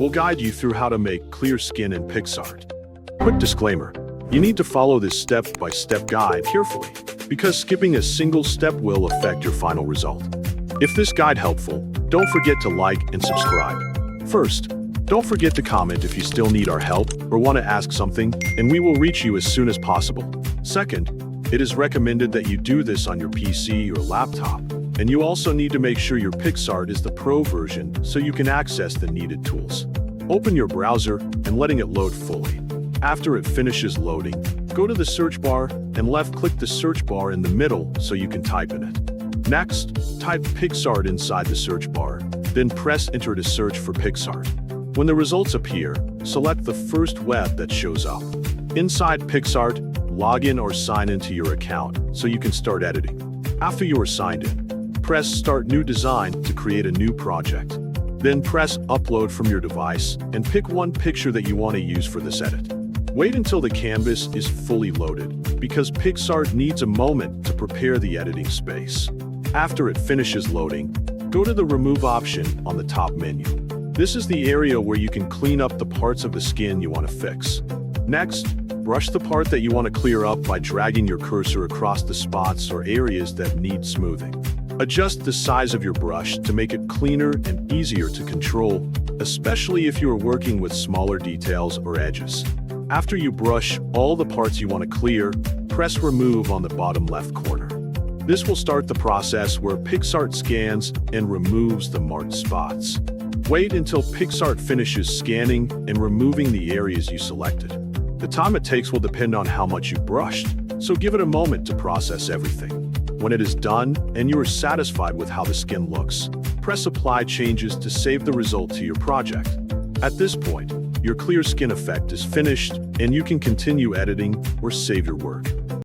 We'll guide you through how to make clear skin in Picsart. Quick disclaimer, you need to follow this step-by-step guide carefully, because skipping a single step will affect your final result. If this guide helpful, don't forget to like and subscribe. First, don't forget to comment if you still need our help or want to ask something, and we will reach you as soon as possible. Second, it is recommended that you do this on your PC or laptop, and you also need to make sure your Picsart is the Pro version so you can access the needed tools. Open your browser and letting it load fully. After it finishes loading, go to the search bar and left-click the search bar in the middle so you can type in it. Next, type Picsart inside the search bar, then press enter to search for Picsart. When the results appear, select the first web that shows up. Inside Picsart, log in or sign into your account so you can start editing. After you are signed in, press Start New Design to create a new project. Then press Upload from your device and pick one picture that you want to use for this edit. Wait until the canvas is fully loaded, because Picsart needs a moment to prepare the editing space. After it finishes loading, go to the Remove option on the top menu. This is the area where you can clean up the parts of the skin you want to fix. Next, brush the part that you want to clear up by dragging your cursor across the spots or areas that need smoothing. Adjust the size of your brush to make it cleaner and easier to control, especially if you are working with smaller details or edges. After you brush all the parts you want to clear, press Remove on the bottom left corner. This will start the process where Picsart scans and removes the marked spots. Wait until Picsart finishes scanning and removing the areas you selected. The time it takes will depend on how much you brushed, so give it a moment to process everything. When it is done and you are satisfied with how the skin looks, press Apply Changes to save the result to your project. At this point, your clear skin effect is finished and you can continue editing or save your work.